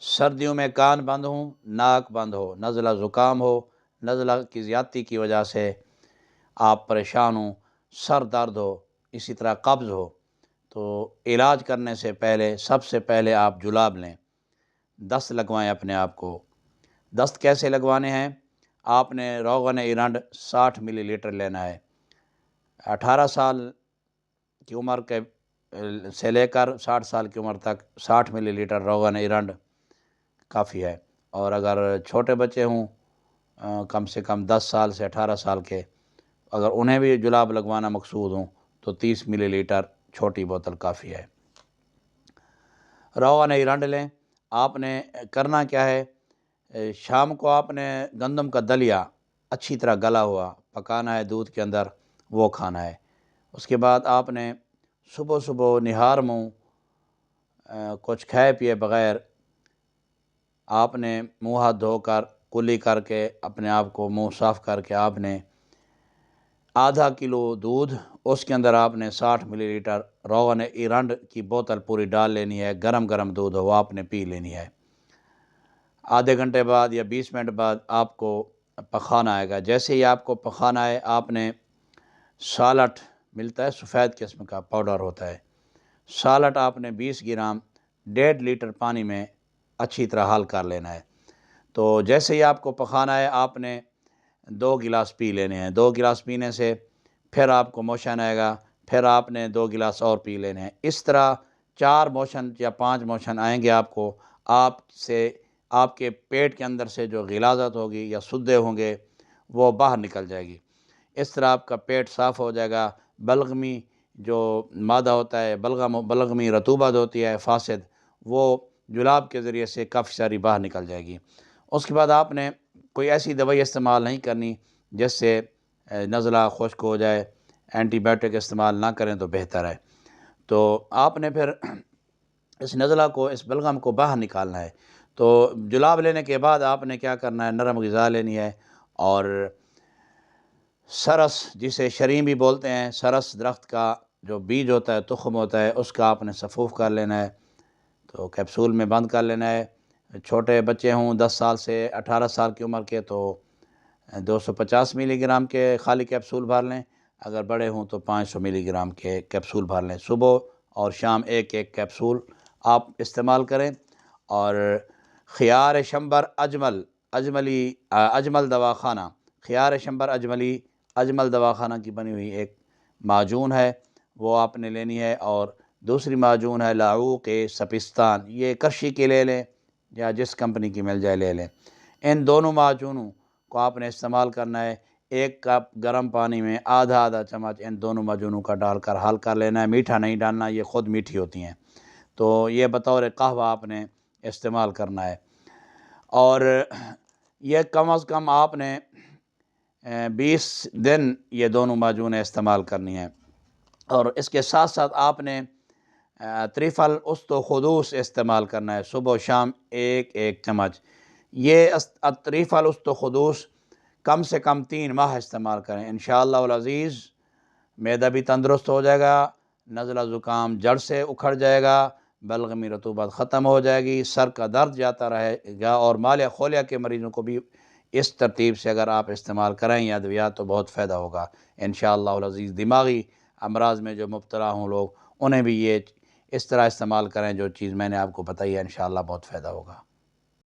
سردیوں میں کان بند ہوں، ناک بند ہو، نزلہ زکام ہو، نزلہ کی زیادتی کی وجہ سے آپ پریشان ہوں، سر درد ہو، اسی طرح قبض ہو، تو علاج کرنے سے پہلے سب سے پہلے آپ جلاب لیں، دست لگوائیں اپنے آپ کو۔ دست کیسے لگوانے ہیں؟ آپ نے روغن ایرنڈ 60 ملی لیٹر لینا ہے۔ 18 سال کی عمر کے سے لے کر 60 سال کی عمر تک 60 ملی لیٹر روغن ایرنڈ کافی ہے، اور اگر چھوٹے بچے ہوں کم سے کم 10 سال سے 18 سال کے، اگر انہیں بھی جلاب لگوانا مقصود ہوں تو 30 ملی لیٹر چھوٹی بوتل کافی ہے۔ روغن ایرنڈ لیں۔ آپ نے کرنا کیا ہے، شام کو آپ نے گندم کا دلیا اچھی طرح گلا ہوا پکانا ہے دودھ کے اندر، وہ کھانا ہے۔ اس کے بعد آپ نے صبح صبح نہار منہ کچھ کھائے پیے بغیر آپ نے منہ ہاتھ دھو کر کلی کر کے اپنے آپ کو منہ صاف کر کے آپ نے آدھا کلو دودھ، اس کے اندر آپ نے 60 ملی لیٹر روغن ایرنڈ کی بوتل پوری ڈال لینی ہے، گرم گرم دودھ ہو وہ آپ نے پی لینی ہے۔ آدھے گھنٹے بعد یا 20 منٹ بعد آپ کو پخانا آئے گا۔ جیسے ہی آپ کو پخانا آئے، آپ نے سالٹ ملتا ہے، سفید قسم کا پاؤڈر ہوتا ہے، سالٹ آپ نے 20 گرام 1.5 لیٹر پانی میں اچھی طرح حل کر لینا ہے۔ تو جیسے ہی آپ کو پخانا ہے، آپ نے 2 گلاس پی لینے ہیں۔ 2 گلاس پینے سے پھر آپ کو موشن آئے گا، پھر آپ نے 2 گلاس اور پی لینے ہیں۔ اس طرح 4 موشن یا 5 موشن آئیں گے آپ کو، آپ کے پیٹ کے اندر سے جو غلاظت ہوگی یا سدے ہوں گے وہ باہر نکل جائے گی۔ اس طرح آپ کا پیٹ صاف ہو جائے گا۔ بلغمی جو مادہ ہوتا ہے، بلغمی رطوبت ہوتی ہے فاسد، وہ جلاب کے ذریعے سے کافی ساری باہر نکل جائے گی۔ اس کے بعد آپ نے کوئی ایسی دوائی استعمال نہیں کرنی جس سے نزلہ خشک ہو جائے، اینٹی بائیوٹک استعمال نہ کریں تو بہتر ہے۔ تو آپ نے پھر اس نزلہ کو، اس بلغم کو باہر نکالنا ہے۔ تو جلاب لینے کے بعد آپ نے کیا کرنا ہے، نرم غذا لینی ہے، اور سرس جسے شریم بھی بولتے ہیں، سرس درخت کا جو بیج ہوتا ہے، تخم ہوتا ہے، اس کا آپ نے سفوف کر لینا ہے، تو کیپسول میں بند کر لینا ہے۔ چھوٹے بچے ہوں 10 سال سے 18 سال کی عمر کے تو 250 ملی گرام کے خالی کیپسول بھر لیں، اگر بڑے ہوں تو 500 ملی گرام کے کیپسول بھر لیں۔ صبح اور شام ایک ایک کیپسول آپ استعمال کریں۔ اور خیار شمبر اجمل دواخانہ، خیار شمبر اجمل دواخانہ کی بنی ہوئی ایک معجون ہے، وہ آپ نے لینی ہے، اور دوسری معجون ہے لاعوق سپستان، یہ کرشی کی لے لیں یا جس کمپنی کی مل جائے لے لیں۔ ان دونوں معجونوں کو آپ نے استعمال کرنا ہے۔ 1 کپ گرم پانی میں آدھا چمچ ان دونوں معجونوں کا ڈال کر حل کر لینا ہے، میٹھا نہیں ڈالنا، یہ خود میٹھی ہوتی ہیں، تو یہ بطور قہوہ آپ نے استعمال کرنا ہے۔ اور یہ کم از کم آپ نے 20 دن یہ دونوں معجونیں استعمال کرنی ہیں۔ اور اس کے ساتھ ساتھ آپ نے تریفل است و خدوس استعمال کرنا ہے، صبح و شام ایک ایک چمچ۔ یہ تریفل است و خدوس کم سے کم 3 ماہ استعمال کریں، انشاءاللہ العزیز معدہ بھی تندرست ہو جائے گا، نزلہ زکام جڑ سے اکھڑ جائے گا، بلغمی رطوبت ختم ہو جائے گی، سر کا درد جاتا رہے گا، اور مالیہ خولیا کے مریضوں کو بھی اس ترتیب سے اگر آپ استعمال کریں یہ ادویات تو بہت فائدہ ہوگا انشاءاللہ العزیز۔ دماغی امراض میں جو مبتلا ہوں لوگ، انہیں بھی یہ اس طرح استعمال کریں جو چیز میں نے آپ کو بتائی ہے، انشاءاللہ بہت فائدہ ہوگا۔